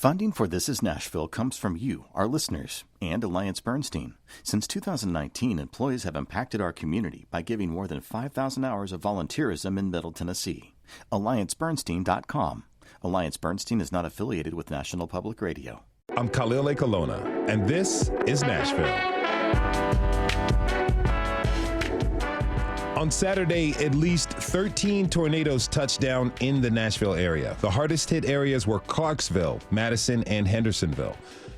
Funding for This Is Nashville comes from you, our listeners, and Alliance Bernstein. Since 2019, employees have impacted our community by giving more than 5,000 hours of volunteerism in Middle Tennessee. AllianceBernstein.com. Alliance Bernstein is not affiliated with National Public Radio. I'm Khalil Ekalona, and this is Nashville. On Saturday, at least 13 tornadoes touched down in the Nashville area. The hardest hit areas were Clarksville, Madison, and Hendersonville.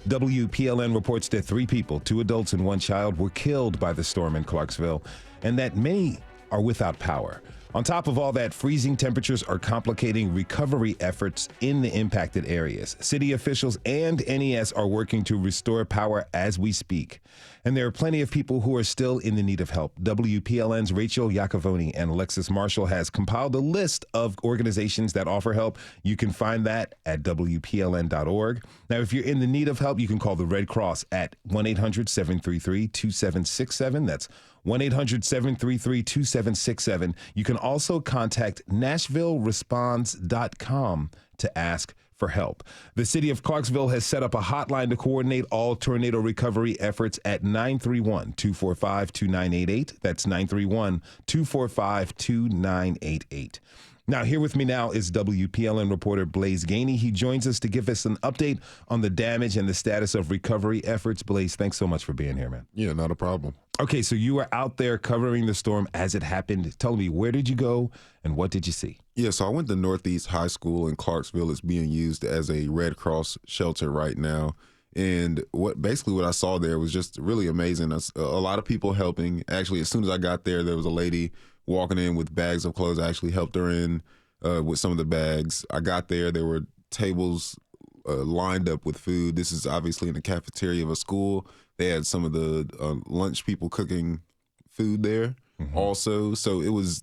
WPLN reports that 3 people, 2 adults and 1 child, were killed by the storm in Clarksville, and that many are without power. On top of all that, freezing temperatures are complicating recovery efforts in the impacted areas. City officials and NES are working to restore power as we speak. And there are plenty of people who are still in the need of help. WPLN's Rachel Iacovone and Alexis Marshall has compiled a list of organizations that offer help. You can find that at WPLN.org. Now, if you're in the need of help, you can call the Red Cross at 1-800-733-2767. That's 1-800-733-2767. You can also contact NashvilleResponds.com to ask for help. The city of Clarksville has set up a hotline to coordinate all tornado recovery efforts at 931-245-2988. That's 931-245-2988. Now, here with me now is WPLN reporter Blaze Gainey. He joins us to give us an update on the damage and the status of recovery efforts. Blaze, thanks so much for being here, man. Yeah, not a problem. Okay, so you were out there covering the storm as it happened. Tell me, where did you go and what did you see? Yeah, so I went to Northeast High School in Clarksville. It's being used as a Red Cross shelter right now. And what I saw there was just really amazing. A lot of people helping. Actually, as soon as I got there, there was a lady walking in with bags of clothes. I actually helped her in with some of the bags. I got there. There were tables lined up with food. This is obviously in the cafeteria of a school. They had some of the lunch people cooking food there also. So it was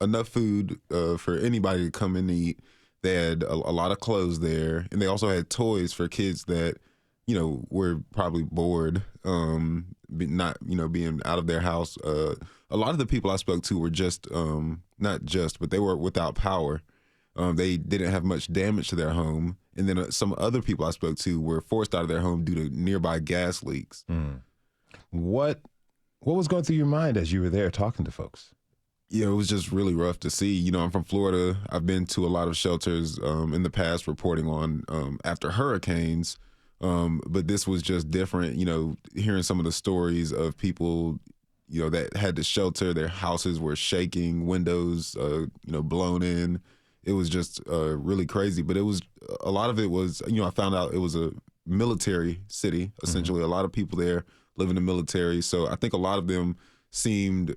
enough food for anybody to come and eat. They had a lot of clothes there. And they also had toys for kids that, were probably bored, not, being out of their house. A lot of the people I spoke to were but they were without power. They didn't have much damage to their home. And then some other people I spoke to were forced out of their home due to nearby gas leaks. What was going through your mind as you were there talking to folks? Yeah, it was just really rough to see. I'm from Florida. I've been to a lot of shelters in the past reporting on after hurricanes. But this was just different, hearing some of the stories of people, that had to shelter. Their houses were shaking, windows, blown in. It was just really crazy. But a lot of it was, I found out it was a military city, essentially. A lot of people there live in the military. So I think a lot of them seemed,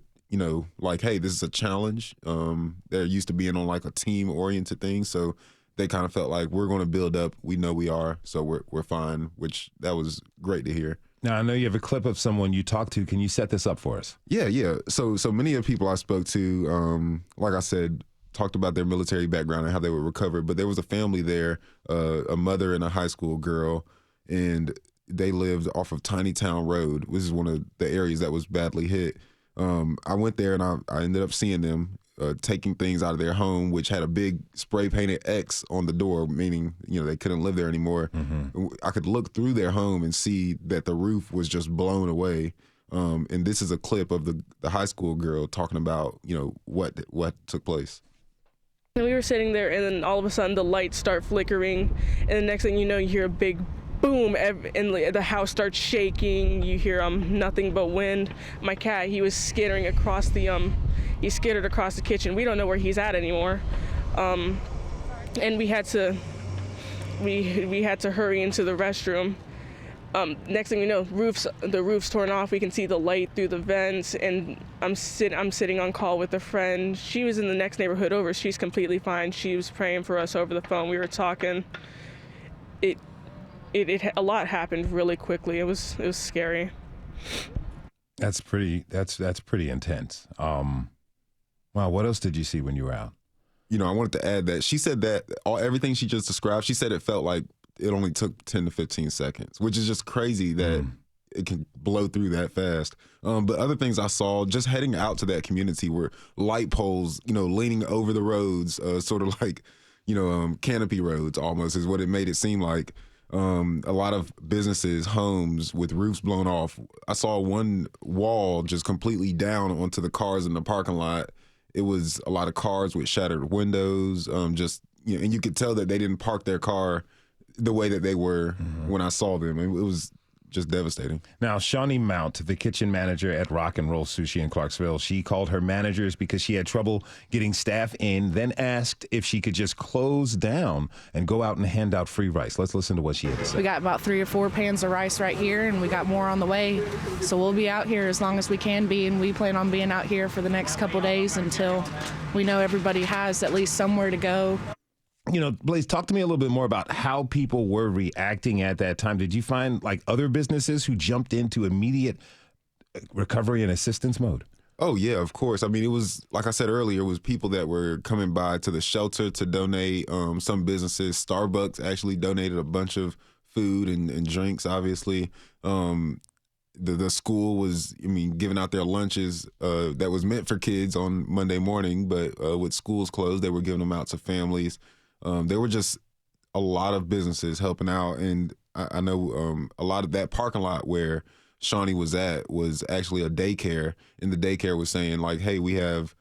like, hey, this is a challenge. They're used to being on like a team-oriented thing. So they kind of felt like we're going to build up. We know we are, so we're fine, which that was great to hear. Now, I know you have a clip of someone you talked to. Can you set this up for us? Yeah. So many of the people I spoke to, like I said, talked about their military background and how they were recovered. But there was a family there, a mother and a high school girl, and they lived off of Tiny Town Road, which is one of the areas that was badly hit. I went there and I ended up seeing them taking things out of their home, which had a big spray painted X on the door, meaning, they couldn't live there anymore. I could look through their home and see that the roof was just blown away. And this is a clip of the high school girl talking about, what took place. We were sitting there and then all of a sudden the lights start flickering and the next thing you know, you hear a big boom and the house starts shaking. You hear nothing but wind. My cat, he was skittering across he skittered across the kitchen. We don't know where he's at anymore. And we had to hurry into the restroom. Next thing you know, the roof's torn off. We can see the light through the vents, and I'm sitting on call with a friend. She was in the next neighborhood over. She's completely fine. She was praying for us over the phone. We were talking. A lot happened really quickly. It was scary. That's pretty intense. Wow, what else did you see when you were out? I wanted to add that she said that everything she just described, she said it felt like it only took 10 to 15 seconds, which is just crazy that it can blow through that fast. But other things I saw just heading out to that community were light poles, leaning over the roads, sort of like, canopy roads almost is what it made it seem like. A lot of businesses, homes with roofs blown off. I saw one wall just completely down onto the cars in the parking lot. It was a lot of cars with shattered windows. And you could tell that they didn't park their car the way that they were when I saw them. It was just devastating. Now, Shawnee Mount, the kitchen manager at Rock and Roll Sushi in Clarksville, she called her managers because she had trouble getting staff in, then asked if she could just close down and go out and hand out free rice. Let's listen to what she had to say. We got about 3 or 4 pans of rice right here, and we got more on the way. So we'll be out here as long as we can be, and we plan on being out here for the next couple days until we know everybody has at least somewhere to go. You know, Blaze, talk to me a little bit more about how people were reacting at that time. Did you find like other businesses who jumped into immediate recovery and assistance mode? Oh, yeah, of course. I mean, it was, like I said earlier, it was people that were coming by to the shelter to donate. Some businesses, Starbucks actually donated a bunch of food and drinks, obviously. The school was, giving out their lunches that was meant for kids on Monday morning, but with schools closed, they were giving them out to families. There were just a lot of businesses helping out, and I know a lot of that parking lot where Shawnee was at was actually a daycare, and the daycare was saying like, hey, we have,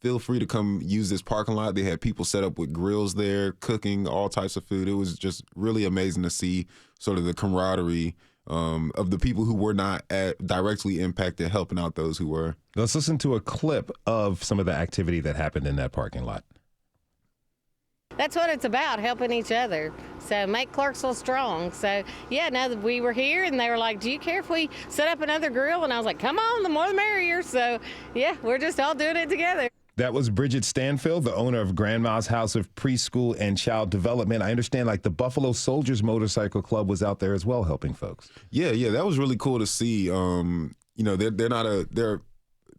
feel free to come use this parking lot. They had people set up with grills there, cooking all types of food. It was just really amazing to see sort of the camaraderie of the people who were not directly impacted, helping out those who were. Let's listen to a clip of some of the activity that happened in that parking lot. That's what it's about, helping each other. So make Clarksville strong. So, yeah, now that we were here and they were like, do you care if we set up another grill? And I was like, come on, the more the merrier. So, yeah, we're just all doing it together. That was Bridget Stanfield, the owner of Grandma's House of Preschool and Child Development. I understand like the Buffalo Soldiers Motorcycle Club was out there as well helping folks. Yeah, that was really cool to see.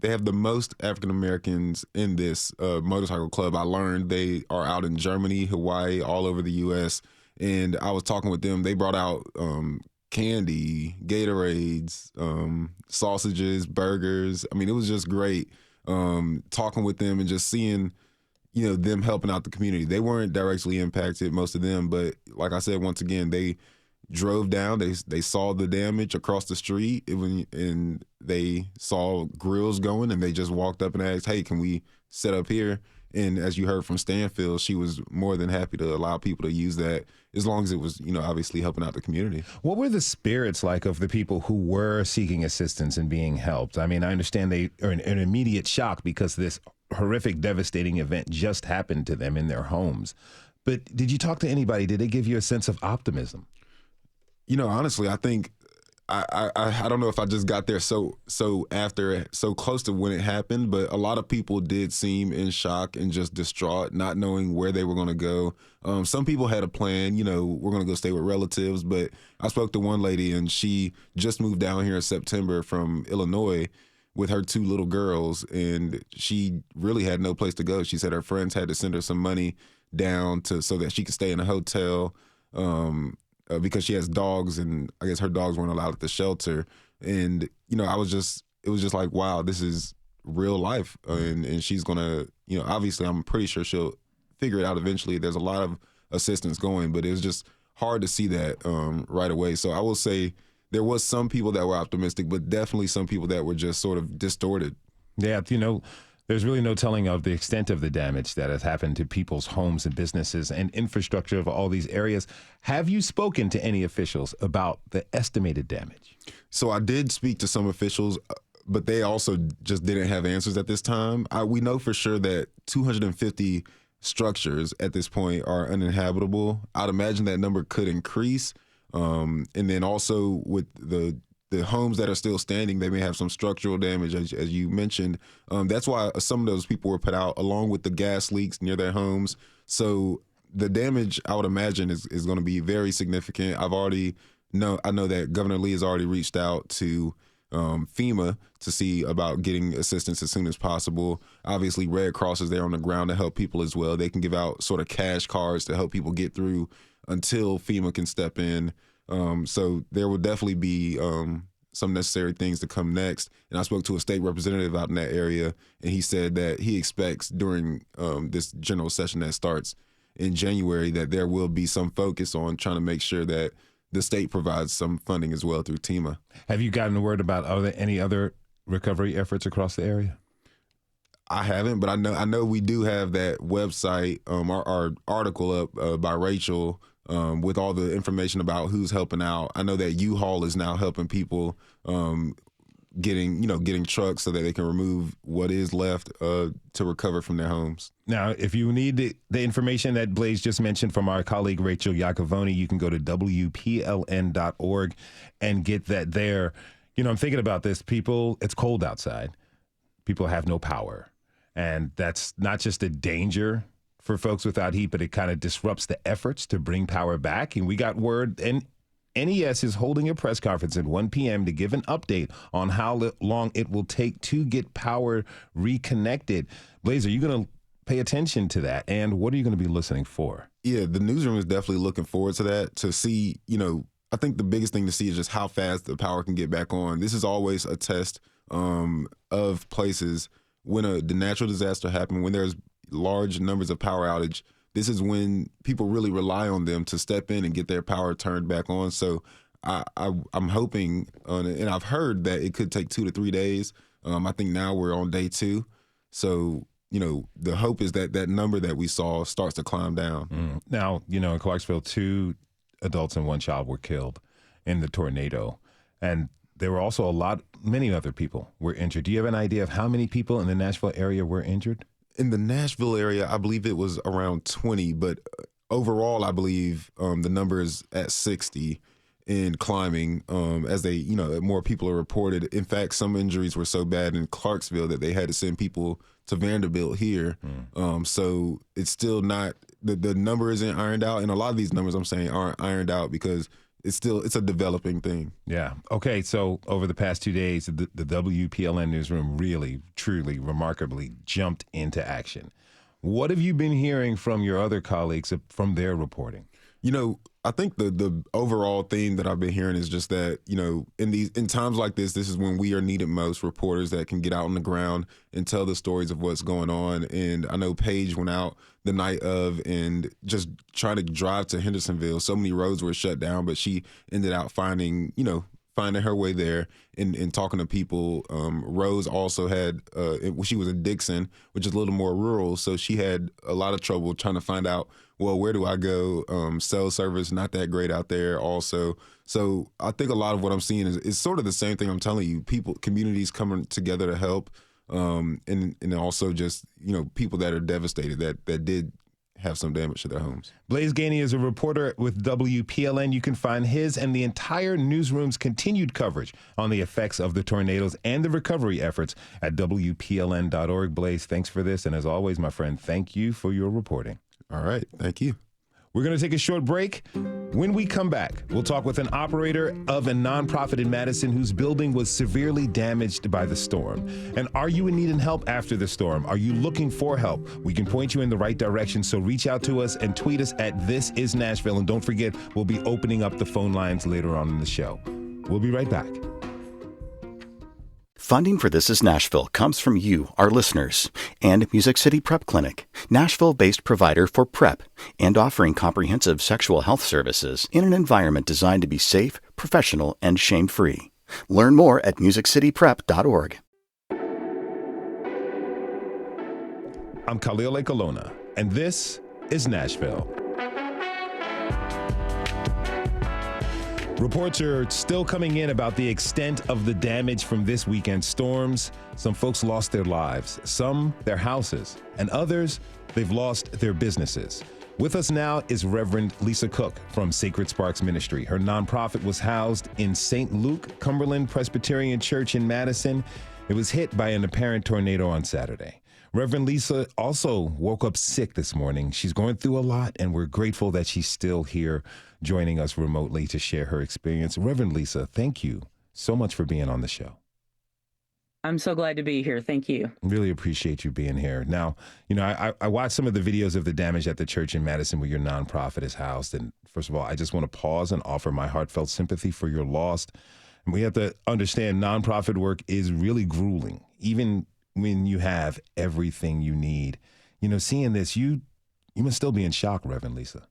They have the most African Americans in this motorcycle club. I learned they are out in Germany, Hawaii, all over the U.S. And I was talking with them. They brought out candy, Gatorades, sausages, burgers. I mean, it was just great talking with them and just seeing, them helping out the community. They weren't directly impacted, most of them. But like I said, once again, they drove down. They saw the damage across the street, and they saw grills going, and they just walked up and asked, hey, can we set up here? And as you heard from Stanfield, she was more than happy to allow people to use that as long as it was, obviously helping out the community. What were the spirits like of the people who were seeking assistance and being helped? I mean, I understand they are in an immediate shock because this horrific, devastating event just happened to them in their homes. But did you talk to anybody? Did they give you a sense of optimism? Honestly, I think I don't know if I just got there so close to when it happened, but a lot of people did seem in shock and just distraught, not knowing where they were going to go. Some people had a plan, we're going to go stay with relatives, but I spoke to one lady and she just moved down here in September from Illinois with her 2 little girls, and she really had no place to go. She said her friends had to send her some money down so that she could stay in a hotel. Because she has dogs, and I guess her dogs weren't allowed at the shelter. And, it was just like, wow, this is real life. And she's going to, obviously I'm pretty sure she'll figure it out eventually. There's a lot of assistance going, but it was just hard to see that right away. So I will say there was some people that were optimistic, but definitely some people that were just sort of distorted. Yeah, there's really no telling of the extent of the damage that has happened to people's homes and businesses and infrastructure of all these areas. Have you spoken to any officials about the estimated damage? So I did speak to some officials, but they also just didn't have answers at this time. We know for sure that 250 structures at this point are uninhabitable. I'd imagine that number could increase. And then also with the homes that are still standing, they may have some structural damage, as you mentioned. That's why some of those people were put out, along with the gas leaks near their homes. So the damage, I would imagine, is going to be very significant. I know that Governor Lee has already reached out to FEMA to see about getting assistance as soon as possible. Obviously, Red Cross is there on the ground to help people as well. They can give out sort of cash cards to help people get through until FEMA can step in. So there will definitely be some necessary things to come next. And I spoke to a state representative out in that area, and he said that he expects during this general session that starts in January, that there will be some focus on trying to make sure that the state provides some funding as well through TEMA. Have you gotten word about any other recovery efforts across the area? I haven't, but I know we do have that website, our article up by Rachel with all the information about who's helping out. I know that U-Haul is now helping people getting trucks so that they can remove what is left to recover from their homes. Now, if you need the information that Blaze just mentioned from our colleague Rachel Iacovone, you can go to WPLN.org and get that there. I'm thinking about this. People, it's cold outside. People have no power. And that's not just a danger for folks without heat, but it kind of disrupts the efforts to bring power back. And we got word, and NES is holding a press conference at 1 p.m. to give an update on how long it will take to get power reconnected. Blaze, are you going to pay attention to that? And what are you going to be listening for? Yeah, the newsroom is definitely looking forward to that, to see, I think the biggest thing to see is just how fast the power can get back on. This is always a test of places when the natural disaster happens, when there's large numbers of power outage. This is when people really rely on them to step in and get their power turned back on. So I'm hoping, and I've heard that it could take 2 to 3 days. I think now we're on day 2. So, the hope is that that number that we saw starts to climb down. Now, in Clarksville, 2 adults and 1 child were killed in the tornado. And there were also many other people were injured. Do you have an idea of how many people in the Nashville area were injured? In the Nashville area, I believe it was around 20, but overall, I believe the number is at 60 and climbing as more people are reported. In fact, some injuries were so bad in Clarksville that they had to send people to Vanderbilt here. So it's still not, the number isn't ironed out. And a lot of these numbers I'm saying aren't ironed out because it's a developing thing. Yeah. Okay. So over the past 2 days, the WPLN newsroom really, truly, remarkably jumped into action. What have you been hearing from your other colleagues from their reporting? I think the overall theme that I've been hearing is just that, in times like this is when we are needed most, reporters that can get out on the ground and tell the stories of what's going on. And I know Paige went out the night of and just trying to drive to Hendersonville. So many roads were shut down, but she ended up finding her way there and talking to people. Rose also had, she was in Dixon, which is a little more rural. So she had a lot of trouble trying to find out, well, where do I go? Cell service, not that great out there also. So I think a lot of what I'm seeing is sort of the same thing I'm telling you, communities coming together to help. And also just, people that are devastated that did have some damage to their homes. Blaze Gainey is a reporter with WPLN. You can find his and the entire newsroom's continued coverage on the effects of the tornadoes and the recovery efforts at WPLN.org. Blaze, thanks for this. And as always, my friend, thank you for your reporting. All right. Thank you. We're going to take a short break. When we come back, we'll talk with an operator of a nonprofit in Madison whose building was severely damaged by the storm. And are you in need of help after the storm? Are you looking for help? We can point you in the right direction, so reach out to us and tweet us at This Is Nashville. And don't forget, we'll be opening up the phone lines later on in the show. We'll be right back. Funding for This Is Nashville comes from you, our listeners, and Music City Prep Clinic, Nashville-based provider for PrEP and offering comprehensive sexual health services in an environment designed to be safe, professional, and shame-free. Learn more at musiccityprep.org. I'm Khalil Ekalona, and this is Nashville. Reports are still coming in about the extent of the damage from this weekend's storms. Some folks lost their lives, some their houses, and others, they've lost their businesses. With us now is Reverend Lisa Cook from Sacred Sparks Ministry. Her nonprofit was housed in St. Luke Cumberland Presbyterian Church in Madison. It was hit by an apparent tornado on Saturday. Reverend Lisa also woke up sick this morning. She's going through a lot, and we're grateful that she's still here joining us remotely to share her experience. Reverend Lisa, thank you so much for being on the show. I'm so glad to be here. Thank you. Really appreciate you being here. Now, I watched some of the videos of the damage at the church in Madison where your nonprofit is housed. And first of all, I just want to pause and offer my heartfelt sympathy for your loss. And we have to understand nonprofit work is really grueling, even when you have everything you need. Seeing this, you You must still be in shock, Reverend Lisa.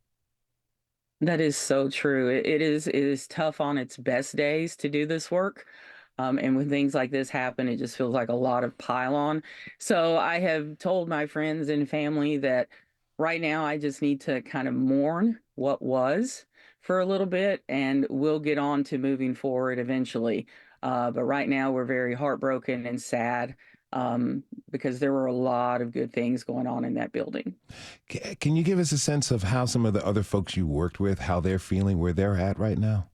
That is so true. It is tough on its best days to do this work. And when things like this happen, it just feels like a lot of pile on. So I have told my friends and family that right now I just need to kind of mourn what was for a little bit, and we'll get on to moving forward eventually. But right now we're very heartbroken and sad, because there were a lot of good things going on in that building. Can you give us a sense of how some of the other folks you worked with, how they're feeling, where they're at right now?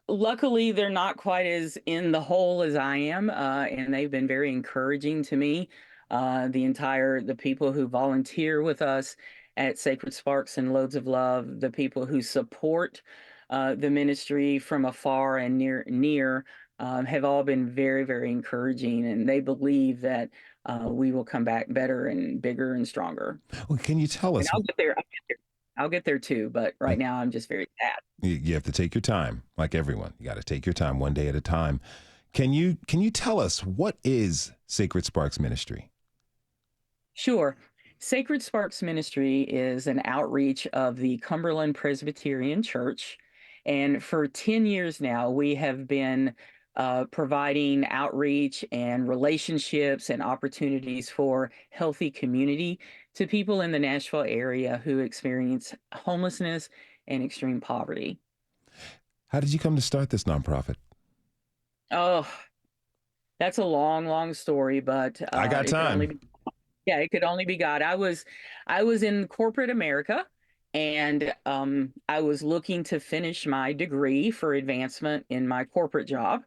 Luckily, they're not quite as in the hole as I am, and they've been very encouraging to me. The people who volunteer with us at Sacred Sparks and Loads of Love, the people who support the ministry from afar and near, have all been very, very encouraging, and they believe that we will come back better and bigger and stronger. Well, can you tell us? And I'll get there. I'll get there too, but right now I'm just very sad. You have to take your time, like everyone. You got to take your time, one day at a time. Can you tell us, what is Sacred Sparks Ministry? Sure. Sacred Sparks Ministry is an outreach of the Cumberland Presbyterian Church. And for 10 years now, we have been providing outreach and relationships and opportunities for healthy community to people in the Nashville area who experience homelessness and extreme poverty. How did you come to start this nonprofit? Oh, that's a long, long story, but I got time. It could only be God. I was in corporate America, and I was looking to finish my degree for advancement in my corporate job,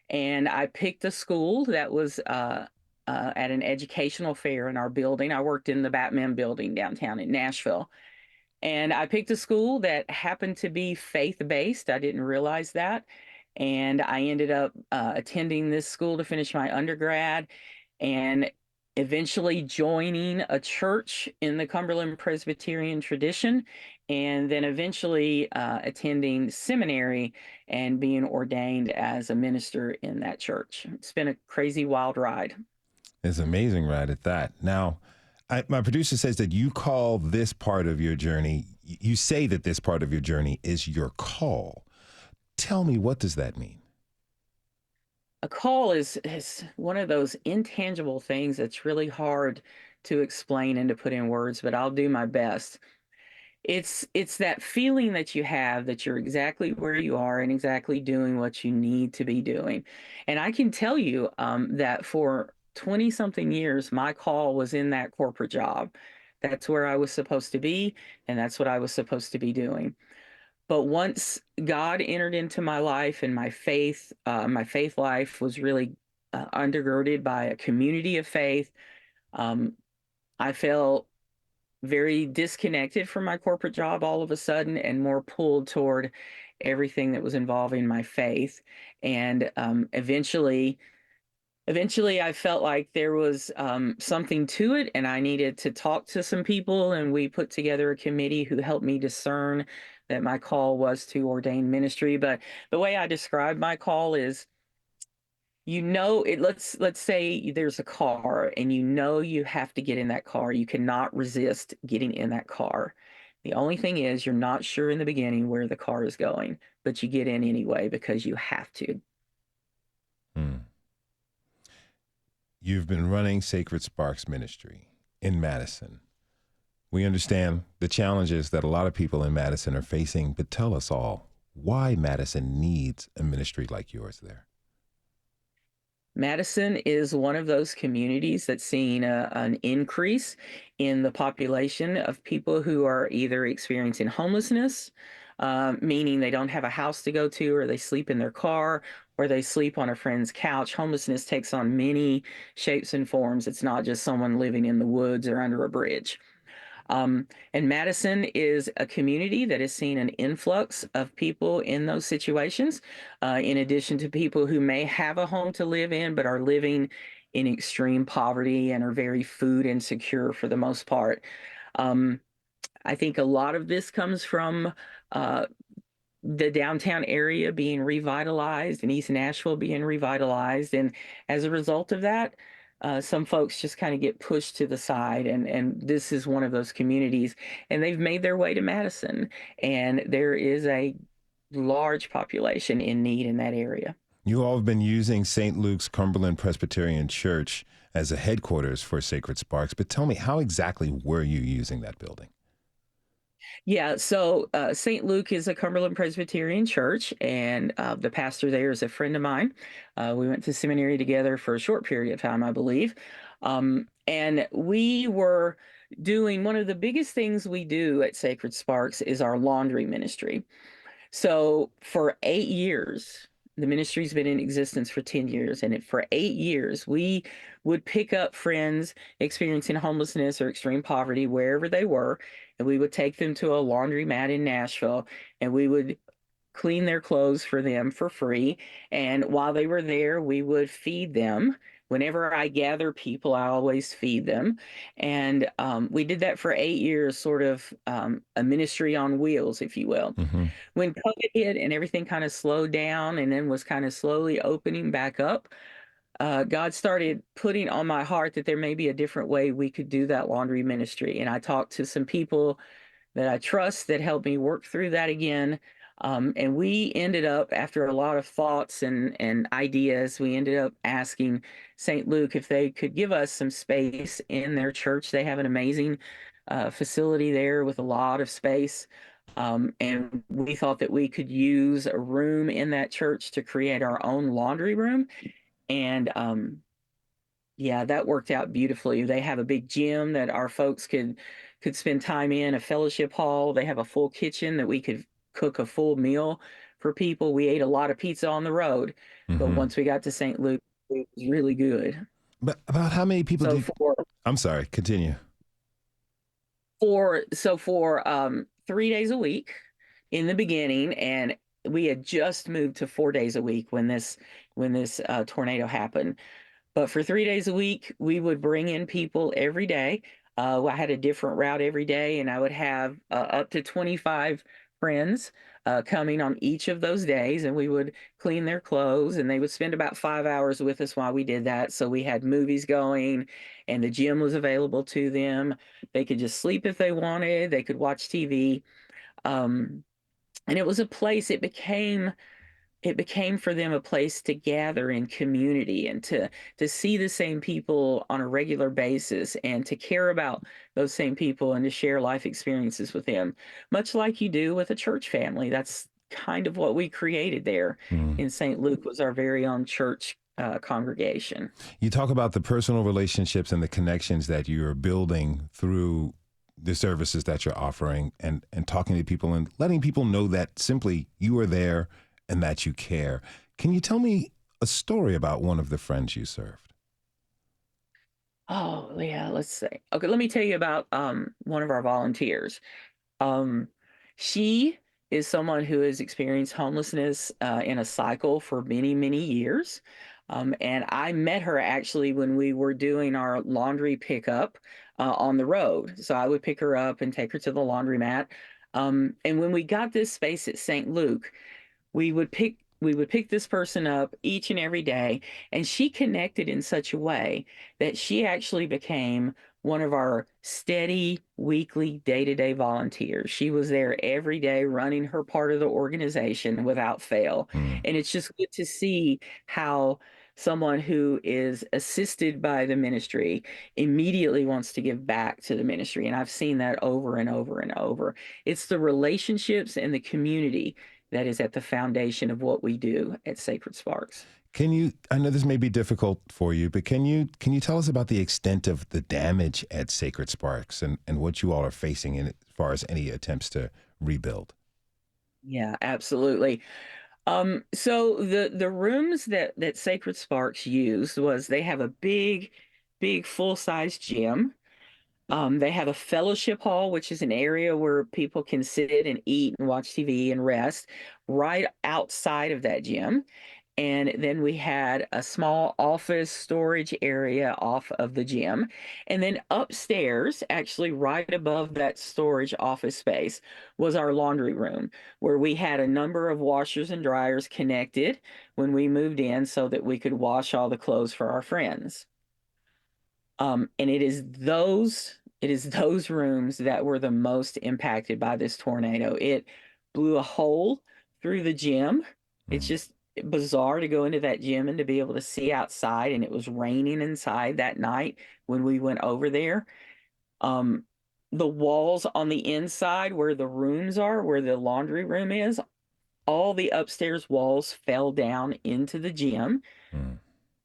and I picked a school that was at an educational fair in our building. I worked in the Batman building downtown in Nashville, and I picked a school that happened to be faith-based. I didn't realize that, and I ended up attending this school to finish my undergrad, and eventually joining a church in the Cumberland Presbyterian tradition, and then eventually attending seminary and being ordained as a minister in that church. It's been a crazy, wild ride. It's an amazing ride at that. Now, my producer says that you call this part of your journey, you say that this part of your journey is your call. Tell me, what does that mean? A call is one of those intangible things that's really hard to explain and to put in words, but I'll do my best. It's that feeling that you have that you're exactly where you are and exactly doing what you need to be doing. And I can tell you that for 20 something years, my call was in that corporate job. That's where I was supposed to be, and that's what I was supposed to be doing. But once God entered into my life, and my faith life was really undergirded by a community of faith, I felt very disconnected from my corporate job all of a sudden, and more pulled toward everything that was involving my faith. And eventually I felt like there was something to it, and I needed to talk to some people, and we put together a committee who helped me discern that my call was to ordain ministry. But the way I describe my call is, let's say there's a car, and you have to get in that car. You cannot resist getting in that car. The only thing is, you're not sure in the beginning where the car is going, but you get in anyway because you have to. You've been running Sacred Sparks Ministry in Madison. We understand the challenges that a lot of people in Madison are facing, but tell us all why Madison needs a ministry like yours there. Madison is one of those communities that's seeing an increase in the population of people who are either experiencing homelessness, meaning they don't have a house to go to, or they sleep in their car, or they sleep on a friend's couch. Homelessness takes on many shapes and forms. It's not just someone living in the woods or under a bridge. And Madison is a community that has seen an influx of people in those situations, in addition to people who may have a home to live in, but are living in extreme poverty and are very food insecure for the most part. I think a lot of this comes from the downtown area being revitalized and East Nashville being revitalized. And as a result of that, Some folks just kind of get pushed to the side, and this is one of those communities, and they've made their way to Madison, and there is a large population in need in that area. You all have been using St. Luke's Cumberland Presbyterian Church as a headquarters for Sacred Sparks, but tell me, how exactly were you using that building? Yeah, so St. Luke is a Cumberland Presbyterian church, and the pastor there is a friend of mine. We went to seminary together for a short period of time, I believe. And we were doing one of the biggest things we do at Sacred Sparks is our laundry ministry. So for 8 years, the ministry's been in existence for 10 years, and for 8 years, we would pick up friends experiencing homelessness or extreme poverty wherever they were, and we would take them to a laundromat in Nashville, and we would clean their clothes for them for free. And while they were there, we would feed them. Whenever I gather people, I always feed them. And we did that for 8 years, sort of a ministry on wheels, if you will. Mm-hmm. When COVID hit and everything kind of slowed down and then was kind of slowly opening back up, God started putting on my heart that there may be a different way we could do that laundry ministry. And I talked to some people that I trust that helped me work through that again. And we ended up, after a lot of thoughts and ideas, we ended up asking St. Luke if they could give us some space in their church. They have an amazing facility there with a lot of space. And we thought that we could use a room in that church to create our own laundry room. And yeah, that worked out beautifully. They have a big gym that our folks could spend time in, a fellowship hall. They have a full kitchen that we could cook a full meal for people. We ate a lot of pizza on the road, but once we got to St. Luke, it was really good. But about how many people I'm sorry, continue. For 3 days a week in the beginning, and we had just moved to 4 days a week when this tornado happened. But for 3 days a week, we would bring in people every day. I had a different route every day, and I would have up to 25 friends coming on each of those days, and we would clean their clothes, and they would spend about 5 hours with us while we did that. So we had movies going, and the gym was available to them. They could just sleep if they wanted. They could watch TV. And it was a place, it became for them a place to gather in community and to see the same people on a regular basis and to care about those same people and to share life experiences with them, much like you do with a church family. That's kind of what we created there in St. Luke, was our very own church congregation. You talk about the personal relationships and the connections that you're building through the services that you're offering, and talking to people and letting people know that simply you are there and that you care. Can you tell me a story about one of the friends you served? Oh, yeah, let's see. Okay, let me tell you about one of our volunteers. She is someone who has experienced homelessness in a cycle for many, many years. And I met her actually when we were doing our laundry pickup on the road. So I would pick her up and take her to the laundromat. And when we got this space at St. Luke, we would pick this person up each and every day, and she connected in such a way that she actually became one of our steady weekly day-to-day volunteers. She was there every day running her part of the organization without fail. And it's just good to see how someone who is assisted by the ministry immediately wants to give back to the ministry. And I've seen that over and over and over. It's the relationships and the community that is at the foundation of what we do at Sacred Sparks. I know this may be difficult for you, but can you tell us about the extent of the damage at Sacred Sparks and what you all are facing as far as any attempts to rebuild? Yeah, absolutely. So the rooms that Sacred Sparks used was, they have a big full-size gym. They have a fellowship hall, which is an area where people can sit and eat and watch TV and rest right outside of that gym. And then we had a small office storage area off of the gym. And then upstairs, actually right above that storage office space, was our laundry room, where we had a number of washers and dryers connected when we moved in so that we could wash all the clothes for our friends. And it is those rooms that were the most impacted by this tornado. It blew a hole through the gym. It's just bizarre to go into that gym and to be able to see outside, and it was raining inside that night when we went over there. Um, the walls on the inside where the rooms are, where the laundry room is, all the upstairs walls fell down into the gym. Mm.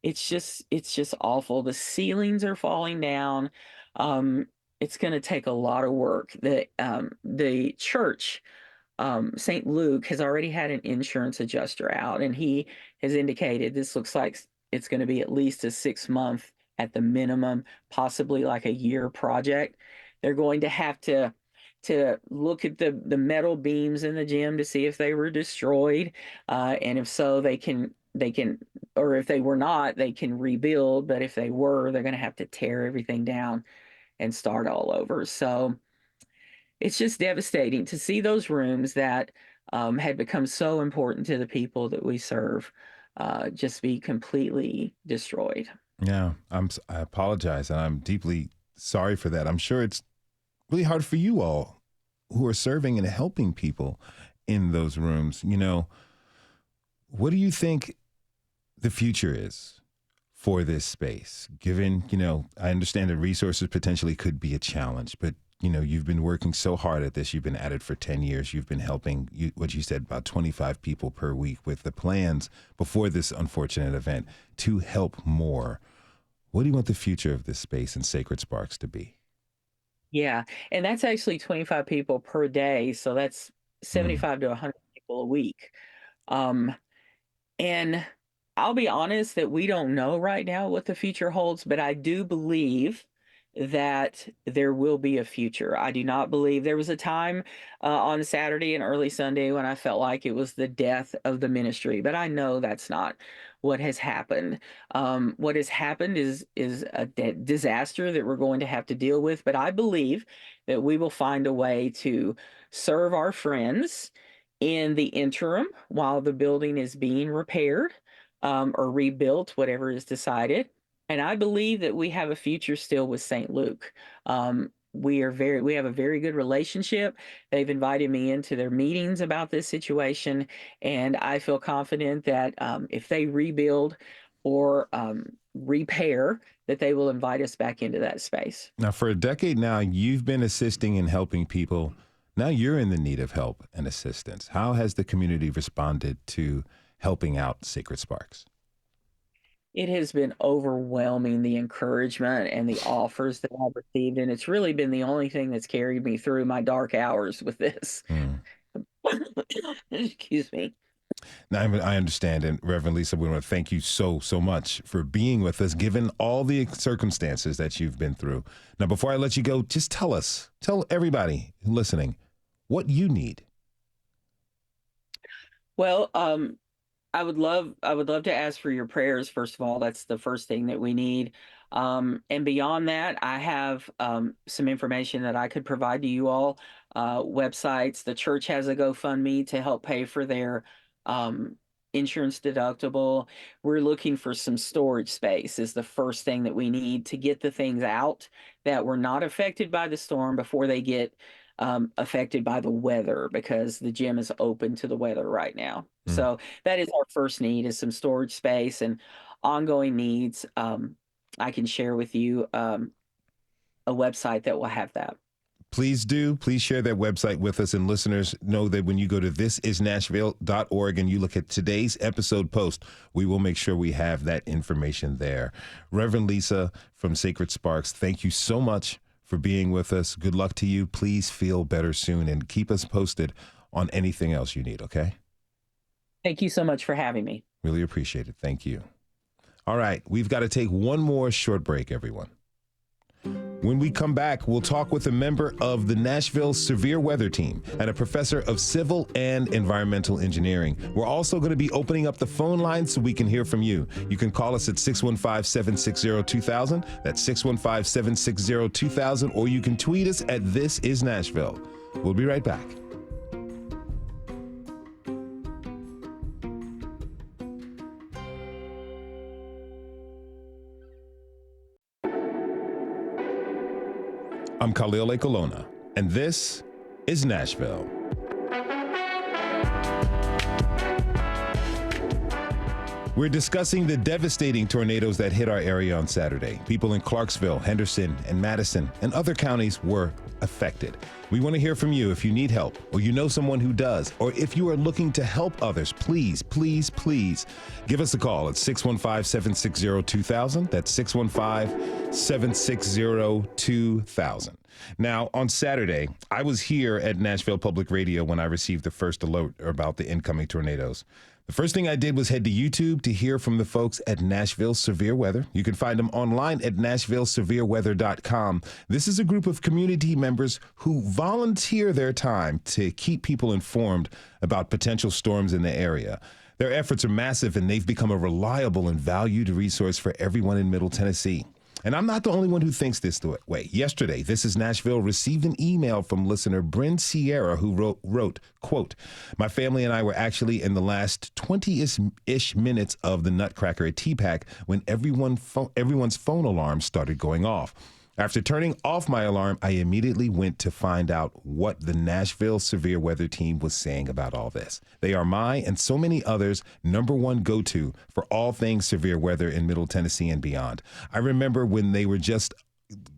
It's just awful. The ceilings are falling down. Um, it's going to take a lot of work. The church, St. Luke, has already had an insurance adjuster out, and he has indicated this looks like it's going to be at least a 6 month at the minimum, possibly like a year project. They're going to have to look at the metal beams in the gym to see if they were destroyed, and if so, they can, or if they were not, they can rebuild. But if they were, they're going to have to tear everything down and start all over. So it's just devastating to see those rooms that had become so important to the people that we serve just be completely destroyed. Yeah, I apologize, and I'm deeply sorry for that. I'm sure it's really hard for you all who are serving and helping people in those rooms. What do you think the future is for this space? Given, I understand that resources potentially could be a challenge, but you've been working so hard at this. You've been at it for 10 years. You've been helping, what you said, about 25 people per week with the plans before this unfortunate event to help more. What do you want the future of this space and Sacred Sparks to be? Yeah, and that's actually 25 people per day, so that's 75 to 100 people a week. And I'll be honest that we don't know right now what the future holds, but I do believe that there will be a future. I do not believe there was a time on Saturday and early Sunday when I felt like it was the death of the ministry, but I know that's not what has happened. What has happened is a disaster that we're going to have to deal with, but I believe that we will find a way to serve our friends in the interim while the building is being repaired or rebuilt, whatever is decided. And I believe that we have a future still with St. Luke. We have a very good relationship. They've invited me into their meetings about this situation, and I feel confident that if they rebuild or repair, that they will invite us back into that space. Now, for a decade now, you've been assisting and helping people. Now you're in the need of help and assistance. How has the community responded to helping out Sacred Sparks? It has been overwhelming, the encouragement and the offers that I've received. And it's really been the only thing that's carried me through my dark hours with this. Excuse me. Now, I understand. And Reverend Lisa, we want to thank you so much for being with us, given all the circumstances that you've been through. Now, before I let you go, just tell everybody listening what you need. Well, I would love to ask for your prayers. First of all, that's the first thing that we need. And beyond that, I have some information that I could provide to you all. Websites. The church has a GoFundMe to help pay for their insurance deductible. We're looking for some storage space is the first thing that we need to get the things out that were not affected by the storm before they get affected by the weather, because the gym is open to the weather right now. So that is our first need, is some storage space. And ongoing needs, I can share with you a website that will have that. Please do. Please share that website with us. And listeners, know that when you go to thisisnashville.org and you look at today's episode post, we will make sure we have that information there. Reverend Lisa from Sacred Sparks, thank you so much for being with us. Good luck to you. Please feel better soon and keep us posted on anything else you need, okay? Thank you so much for having me. Really appreciate it. Thank you. All right, we've got to take one more short break, everyone. When we come back, we'll talk with a member of the Nashville Severe Weather Team and a professor of civil and environmental engineering. We're also going to be opening up the phone lines so we can hear from you. You can call us at 615-760-2000. That's 615-760-2000, or you can tweet us at This Is Nashville. We'll be right back. I'm Khalil Ekolona, and this is Nashville. We're discussing the devastating tornadoes that hit our area on Saturday. People in Clarksville, Henderson, and Madison, and other counties were affected. We want to hear from you if you need help, or you know someone who does, or if you are looking to help others. Please, please, please give us a call at 615-760-2000. That's 615-760-2000. Now, on Saturday, I was here at Nashville Public Radio when I received the first alert about the incoming tornadoes. The first thing I did was head to YouTube to hear from the folks at Nashville Severe Weather. You can find them online at NashvilleSevereWeather.com. This is a group of community members who volunteer their time to keep people informed about potential storms in the area. Their efforts are massive, and they've become a reliable and valued resource for everyone in Middle Tennessee. And I'm not the only one who thinks this way. Yesterday, This is Nashville received an email from listener Bryn Sierra who wrote, quote, "My family and I were actually in the last 20-ish minutes of the Nutcracker at TPAC when everyone's phone alarms started going off. After turning off my alarm, I immediately went to find out what the Nashville Severe Weather team was saying about all this. They are my and so many others' #1 go-to for all things severe weather in Middle Tennessee and beyond. I remember when they were just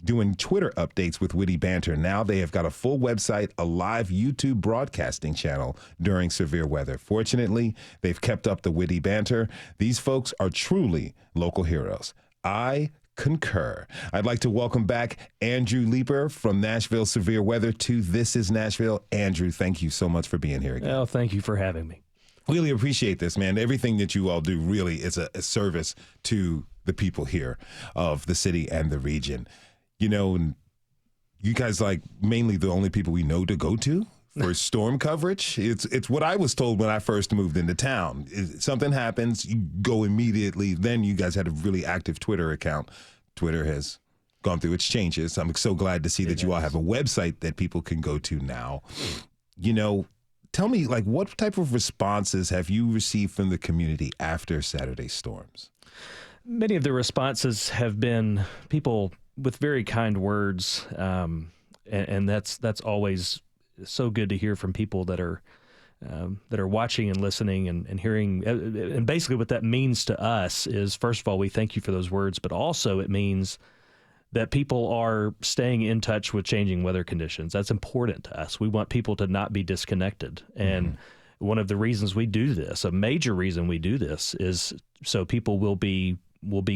doing Twitter updates with witty banter. Now they have got a full website, a live YouTube broadcasting channel during severe weather. Fortunately, they've kept up the witty banter. These folks are truly local heroes. I concur." I'd like to welcome back Andrew Leeper from Nashville Severe Weather to This is Nashville. Andrew, thank you so much for being here again. Well, thank you for having me. Really appreciate this, man. Everything that you all do really is a service to the people here of the city and the region. You know, and you guys like mainly the only people we know to go to for storm coverage. It's what I was told when I first moved into town. Something happens, you go immediately. Then you guys had a really active Twitter account. Twitter has gone through its changes. I'm so glad to see that you all have a website that people can go to now. You know, tell me, like, what type of responses have you received from the community after Saturday's storms? Many of the responses have been people with very kind words, and that's always so good to hear from people that are watching and listening and hearing. And basically what that means to us is, first of all, we thank you for those words, but also it means that people are staying in touch with changing weather conditions. That's important to us. We want people to not be disconnected. And one of the reasons we do this, a major reason we do this, is so people will be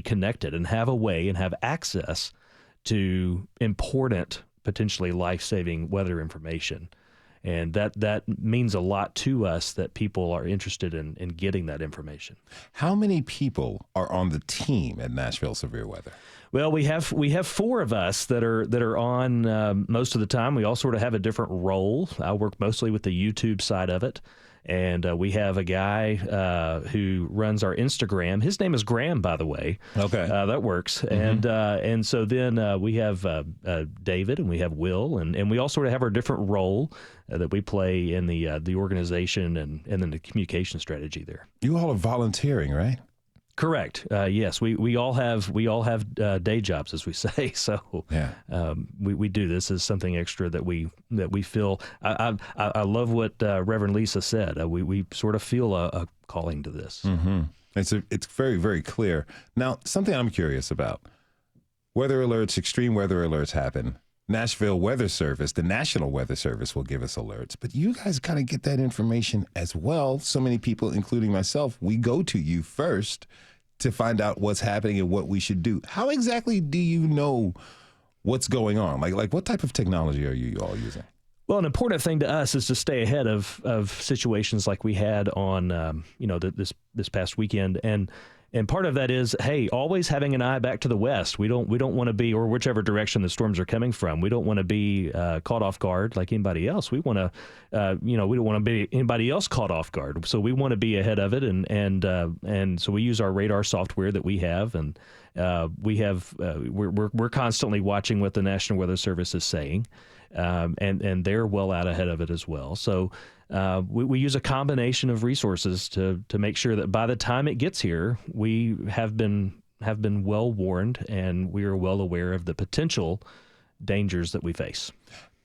connected and have a way and have access to important, potentially life-saving weather information. And that means a lot to us that people are interested in getting that information. How many people are on the team at Nashville Severe Weather? Well, we have 4 of us that are on most of the time. We all sort of have a different role. I work mostly with the YouTube side of it. And we have a guy who runs our Instagram. His name is Graham, by the way. Okay, that works. And so then we have David and we have Will, and we all sort of have our different role that we play in the organization and then the communication strategy there. You all are volunteering, right? Correct. Yes, we all have day jobs, as we say. So yeah. We do this as something extra that we feel. I love what Reverend Lisa said. We sort of feel a calling to this. Mm-hmm. It's very, very clear. Now, something I'm curious about: weather alerts, extreme weather alerts happen. Nashville Weather Service, the National Weather Service, will give us alerts, but you guys kind of get that information as well. So many people, including myself, we go to you first to find out what's happening and what we should do. How exactly do you know what's going on? Like what type of technology are you all using? Well, an important thing to us is to stay ahead of situations like we had on, this past weekend. And part of that is, hey, always having an eye back to the west. We don't want to be, or whichever direction the storms are coming from. We don't want to be caught off guard like anybody else. We want to, we don't want to be anybody else caught off guard. So we want to be ahead of it, and so we use our radar software that we have, and we're constantly watching what the National Weather Service is saying, and they're well out ahead of it as well. So. We use a combination of resources to make sure that by the time it gets here, we have been well warned, and we are well aware of the potential dangers that we face.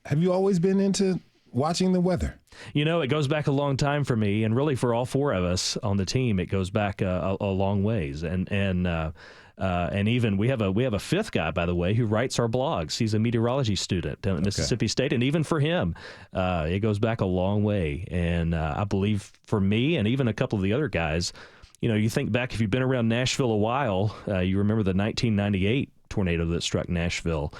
Have you always been into watching the weather? It goes back a long time for me, and really for all four of us on the team, it goes back a long ways. And even we have a fifth guy, by the way, who writes our blogs. He's a meteorology student down at Mississippi State, and even for him, it goes back a long way. And I believe for me, and even a couple of the other guys, you think back, if you've been around Nashville a while, you remember the 1998 tornado that struck Nashville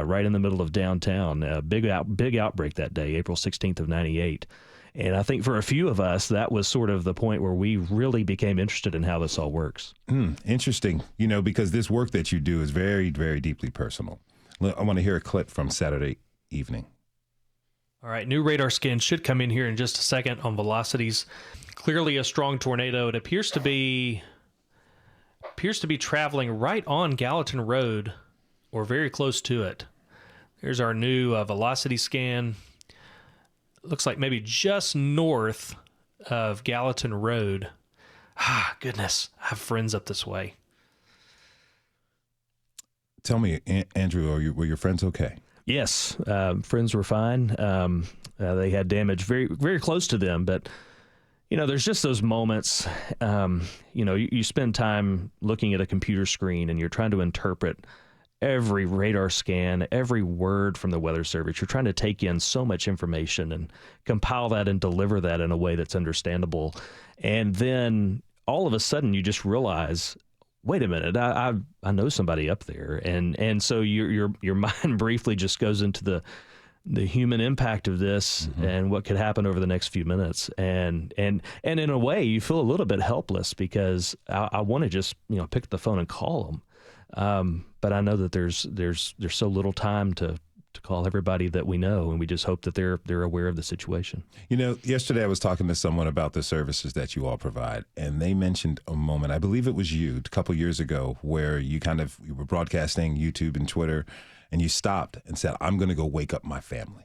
right in the middle of downtown. Big outbreak that day, April 16th of 98. And I think for a few of us, that was sort of the point where we really became interested in how this all works. Interesting, because this work that you do is very, very deeply personal. I want to hear a clip from Saturday evening. All right, new radar scan should come in here in just a second on velocities. Clearly a strong tornado. It appears to be traveling right on Gallatin Road or very close to it. There's our new velocity scan. Looks like maybe just north of Gallatin Road. Goodness, I have friends up this way. Tell me, Andrew, were your friends okay? Yes, friends were fine. They had damage very, very close to them, but there's just those moments, you spend time looking at a computer screen and you're trying to interpret every radar scan, every word from the Weather Service. You're trying to take in so much information and compile that and deliver that in a way that's understandable. And then all of a sudden you just realize, wait a minute, I know somebody up there. And so your mind briefly just goes into the human impact of this and what could happen over the next few minutes. And in a way, you feel a little bit helpless because I want to just, pick up the phone and call them. But I know that there's so little time to call everybody that we know, and we just hope that they're aware of the situation. Yesterday I was talking to someone about the services that you all provide, and they mentioned a moment, I believe it was you, a couple years ago, where you were broadcasting YouTube and Twitter, and you stopped and said, I'm going to go wake up my family.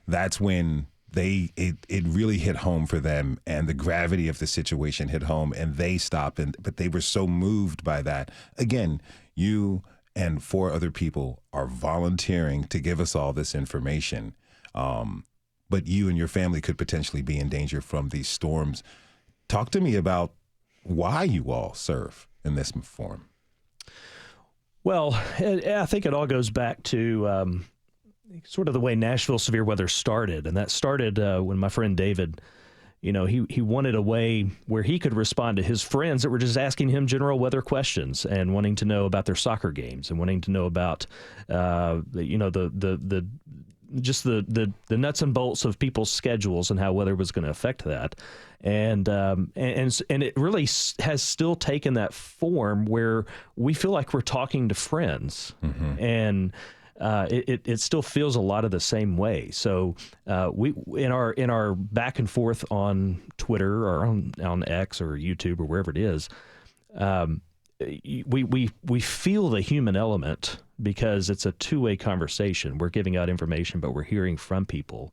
That's when it really hit home for them, and the gravity of the situation hit home, and they stopped, but they were so moved by that. Again, you and 4 other people are volunteering to give us all this information, but you and your family could potentially be in danger from these storms. Talk to me about why you all serve in this form. Well, I think it all goes back to sort of the way Nashville severe weather started, and that started when my friend David, he wanted a way where he could respond to his friends that were just asking him general weather questions and wanting to know about their soccer games and wanting to know about the nuts and bolts of people's schedules and how weather was going to affect that. And it really has still taken that form where we feel like we're talking to friends, and it still feels a lot of the same way. So we in our back and forth on Twitter or on X or YouTube or wherever it is, we feel the human element because it's a two-way conversation. We're giving out information, but we're hearing from people.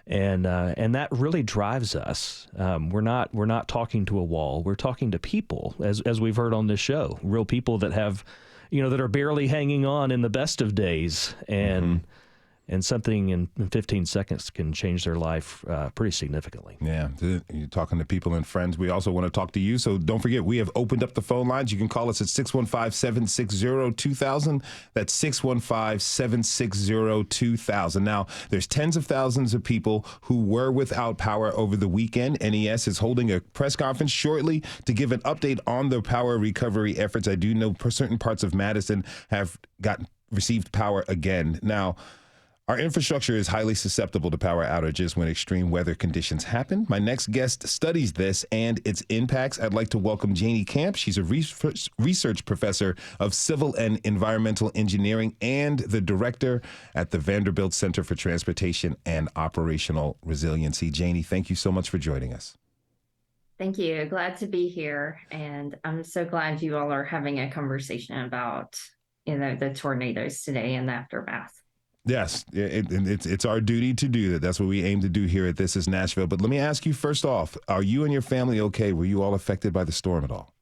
And that really drives us. We're not talking to a wall. We're talking to people, as we've heard on this show, real people that have, that are barely hanging on in the best of days, and something in 15 seconds can change their life pretty significantly. Yeah, you're talking to people and friends. We also want to talk to you, so don't forget, we have opened up the phone lines. You can call us at 615-760-2000. That's 615-760-2000. Now, there's tens of thousands of people who were without power over the weekend. NES is holding a press conference shortly to give an update on the power recovery efforts. I do know certain parts of Madison have received power again. Now, our infrastructure is highly susceptible to power outages when extreme weather conditions happen. My next guest studies this and its impacts. I'd like to welcome Janie Camp. She's a research professor of civil and environmental engineering and the director at the Vanderbilt Center for Transportation and Operational Resiliency. Janie, thank you so much for joining us. Thank you. Glad to be here. And I'm so glad you all are having a conversation about, the tornadoes today and the aftermath. Yes, it's our duty to do that. That's what we aim to do here at This Is Nashville. But let me ask you first off, are you and your family okay? Were you all affected by the storm at all?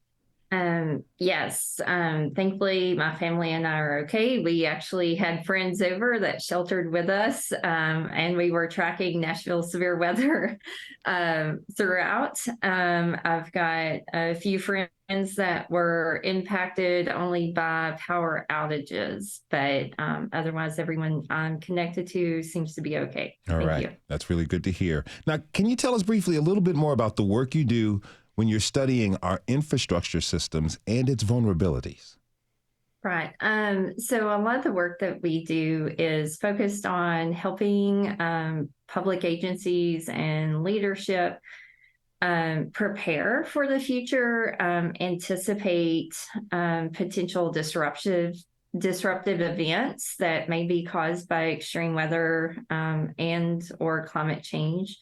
Yes. Thankfully, my family and I are okay. We actually had friends over that sheltered with us, and we were tracking Nashville severe weather throughout. I've got a few friends that were impacted only by power outages, but otherwise, everyone I'm connected to seems to be okay. All Thank right. you. That's really good to hear. Now, can you tell us briefly a little bit more about the work you do when you're studying our infrastructure systems and its vulnerabilities? Right. So a lot of the work that we do is focused on helping public agencies and leadership prepare for the future, anticipate potential disruptive events that may be caused by extreme weather and or climate change.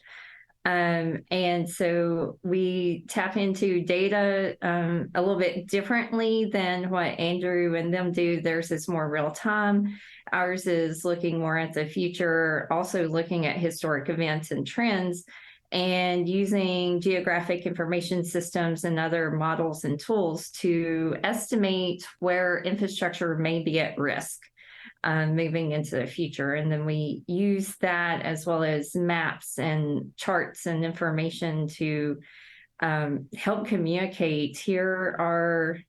And so we tap into data a little bit differently than what Andrew and them do. Theirs is more real time. Ours is looking more at the future, also looking at historic events and trends, and using geographic information systems and other models and tools to estimate where infrastructure may be at risk. Moving into the future. And then we use that as well as maps and charts and information to help communicate. Here are,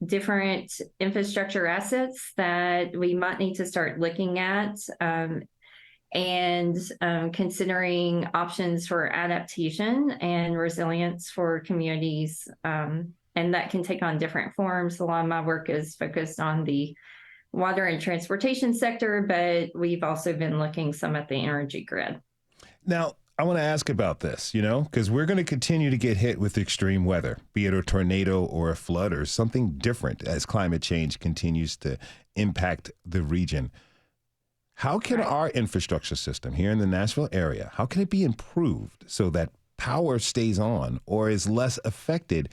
different infrastructure assets that we might need to start looking at and considering options for adaptation and resilience for communities. And that can take on different forms. A lot of my work is focused on the water and transportation sector, but we've also been looking some at the energy grid. Now, I want to ask about this, because we're going to continue to get hit with extreme weather, be it a tornado or a flood or something different as climate change continues to impact the region. How can our infrastructure system here in the Nashville area, how can it be improved so that power stays on or is less affected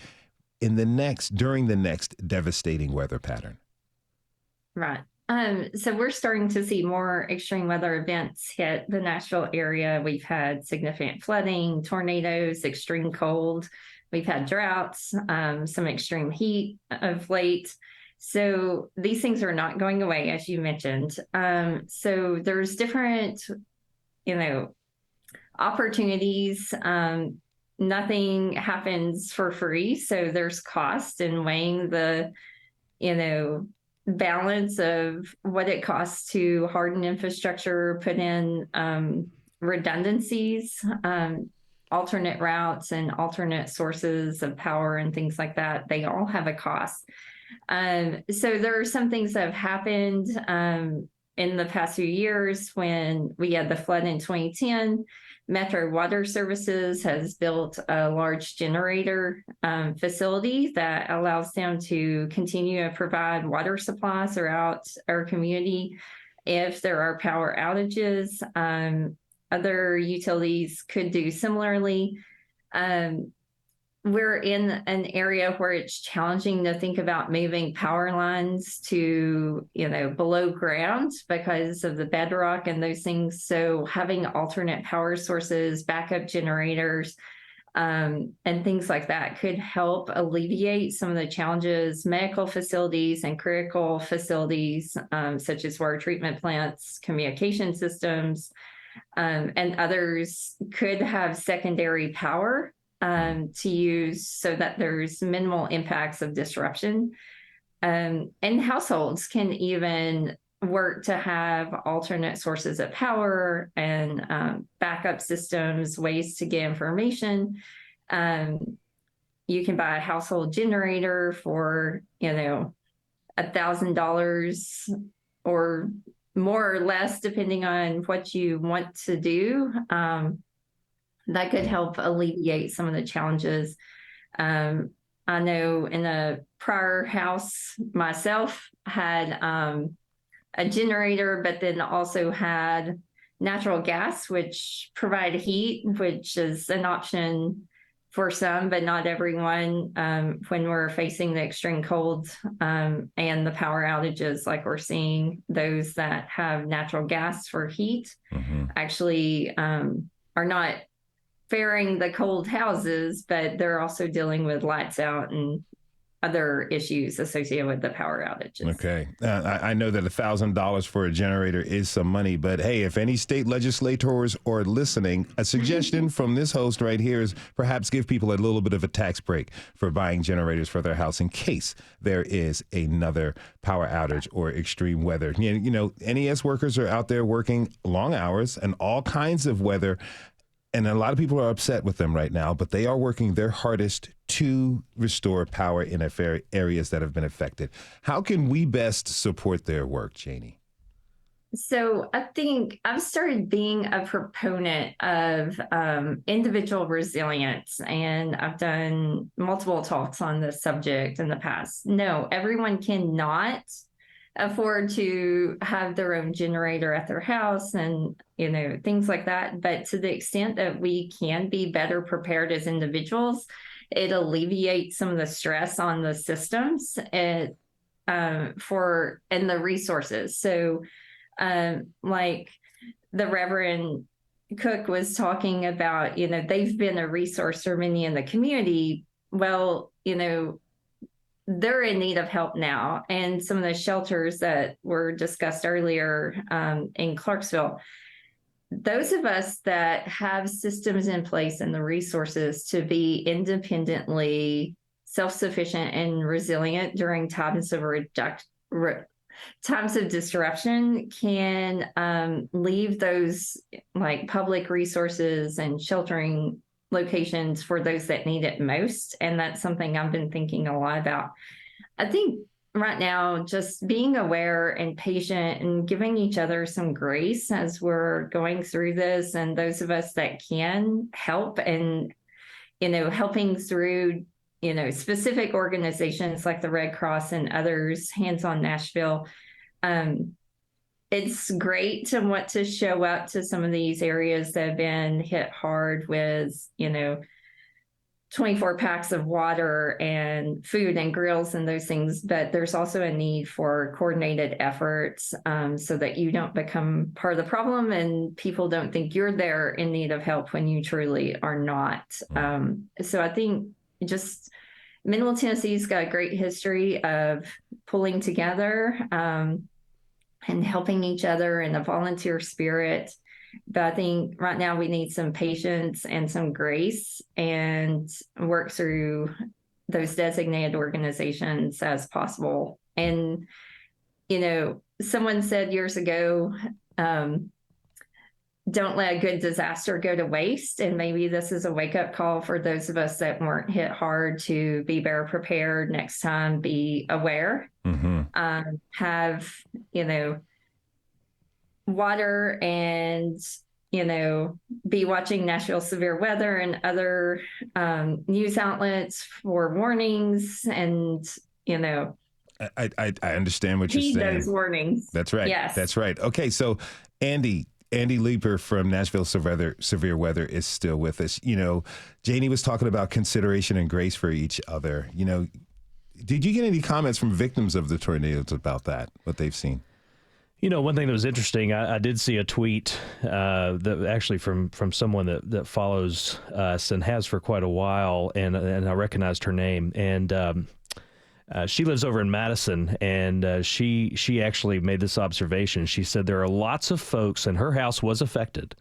during the next devastating weather pattern? Right. So we're starting to see more extreme weather events hit the Nashville area. We've had significant flooding, tornadoes, extreme cold. We've had droughts, some extreme heat of late. So these things are not going away, as you mentioned. So there's different, opportunities. Nothing happens for free. So there's cost in weighing the, balance of what it costs to harden infrastructure, put in redundancies, alternate routes and alternate sources of power and things like that. They all have a cost. So there are some things that have happened in the past few years. When we had the flood in 2010, Metro Water Services has built a large generator facility that allows them to continue to provide water supply throughout our community if there are power outages. Other utilities could do similarly. We're in an area where it's challenging to think about moving power lines to, below ground because of the bedrock and those things. So having alternate power sources, backup generators, and things like that could help alleviate some of the challenges. Medical facilities and critical facilities, such as water treatment plants, communication systems, and others could have secondary power to use so that there's minimal impacts of disruption. And households can even work to have alternate sources of power and backup systems, ways to get information. You can buy a household generator for, $1,000 or more or less, depending on what you want to do. That could help alleviate some of the challenges. I know in a prior house myself had a generator, but then also had natural gas, which provide heat, which is an option for some, but not everyone when we're facing the extreme cold and the power outages like we're seeing. Those that have natural gas for heat actually are not faring the cold houses, but they're also dealing with lights out and other issues associated with the power outages. Okay. I know that $1,000 for a generator is some money, but hey, if any state legislators are listening, a suggestion from this host right here is perhaps give people a little bit of a tax break for buying generators for their house in case there is another power outage or extreme weather. You know, NES workers are out there working long hours and all kinds of weather. And a lot of people are upset with them right now, but they are working their hardest to restore power in areas that have been affected. How can we best support their work, Janie? So I think I've started being a proponent of individual resilience, and I've done multiple talks on this subject in the past. No, everyone cannot afford to have their own generator at their house and, you know, things like that. But to the extent that we can be better prepared as individuals, it alleviates some of the stress on the systems and the resources. So like the Reverend Cook was talking about, you know, they've been a resource for many in the community. Well, you know, they're in need of help now. And some of the shelters that were discussed earlier in Clarksville, those of us that have systems in place and the resources to be independently self-sufficient and resilient during times of disruption can leave those like public resources and sheltering locations for those that need it most. And that's something I've been thinking a lot about. I think right now, just being aware and patient and giving each other some grace as we're going through this, and those of us that can help and, you know, helping through, you know, specific organizations like the Red Cross and others, Hands on Nashville. It's great to want to show up to some of these areas that have been hit hard with, you know, 24 packs of water and food and grills and those things. But there's also a need for coordinated efforts so that you don't become part of the problem and people don't think you're there in need of help when you truly are not. So I think just Middle Tennessee's got a great history of pulling together and helping each other in a volunteer spirit. But I think right now we need some patience and some grace and work through those designated organizations as possible. And, you know, someone said years ago, don't let a good disaster go to waste. And maybe this is a wake-up call for those of us that weren't hit hard to be better prepared next time, be aware, have, you know, water and, you know, be watching Nashville severe weather and other news outlets for warnings and, you know. I understand what you're saying. Those warnings. That's right. Yes. That's right. Okay, so Andy Leeper from Nashville Severe Weather is still with us. You know, Janie was talking about consideration and grace for each other. You know, did you get any comments from victims of the tornadoes about that, what they've seen? You know, one thing that was interesting, I did see a tweet that actually from someone that follows us and has for quite a while, and I recognized her name. And she lives over in Madison, and she actually made this observation. She said there are lots of folks, and her house was affected.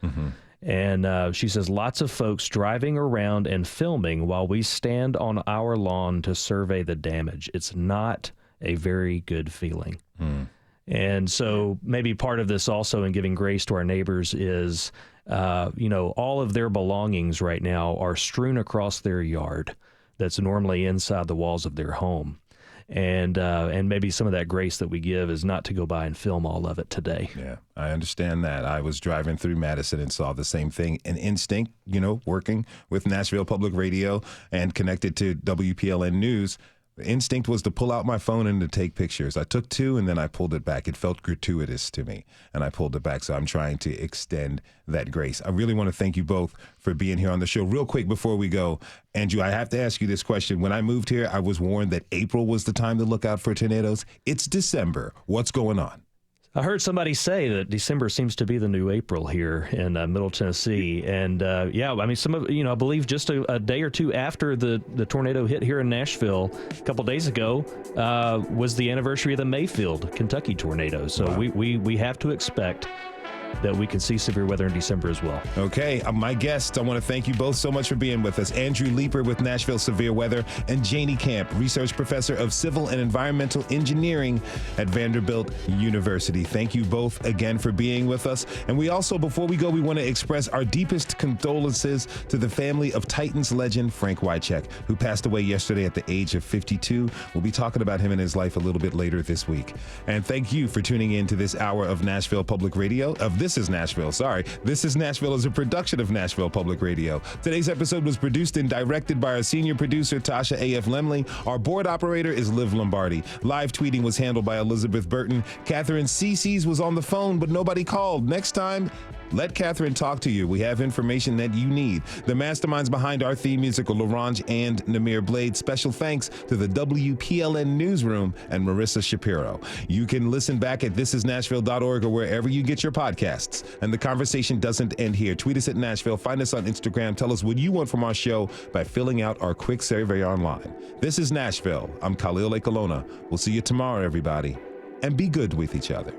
And she says lots of folks driving around and filming while we stand on our lawn to survey the damage. It's not a very good feeling. And so maybe part of this also in giving grace to our neighbors is, you know, all of their belongings right now are strewn across their yard that's normally inside the walls of their home. And maybe some of that grace that we give is not to go by and film all of it today. Yeah, I understand that. I was driving through Madison and saw the same thing. An instinct, you know, working with Nashville Public Radio and connected to WPLN News, the instinct was to pull out my phone and to take pictures. I took two and then I pulled it back. It felt gratuitous to me and I pulled it back. So I'm trying to extend that grace. I really want to thank you both for being here on the show. Real quick before we go, Andrew, I have to ask you this question. When I moved here, I was warned that April was the time to look out for tornadoes. It's December. What's going on? I heard somebody say that December seems to be the new April here in Middle Tennessee, and yeah, I mean, some of I believe just a day or two after the tornado hit here in Nashville a couple days ago was the anniversary of the Mayfield, Kentucky tornado. So wow. we have to expect that we can see severe weather in December as well. Okay, my guests, I want to thank you both so much for being with us. Andrew Leeper with Nashville Severe Weather and Janie Camp, Research Professor of Civil and Environmental Engineering at Vanderbilt University. Thank you both again for being with us. And we also, before we go, we want to express our deepest condolences to the family of Titans legend Frank Wycheck, who passed away yesterday at the age of 52. We'll be talking about him and his life a little bit later this week. And thank you for tuning in to this hour of Nashville Public Radio, This is Nashville. This is Nashville is a production of Nashville Public Radio. Today's episode was produced and directed by our senior producer, Tasha A.F. Lemley. Our board operator is Liv Lombardi. Live tweeting was handled by Elizabeth Burton. Catherine Cece's was on the phone, but nobody called. Next time, let Catherine talk to you. We have information that you need. The masterminds behind our theme music are LaRange and Namir Blade. Special thanks to the WPLN Newsroom and Marissa Shapiro. You can listen back at thisisnashville.org or wherever you get your podcasts. And the conversation doesn't end here. Tweet us at Nashville. Find us on Instagram. Tell us what you want from our show by filling out our quick survey online. This is Nashville. I'm Khalil Ekalona. We'll see you tomorrow, everybody. And be good with each other.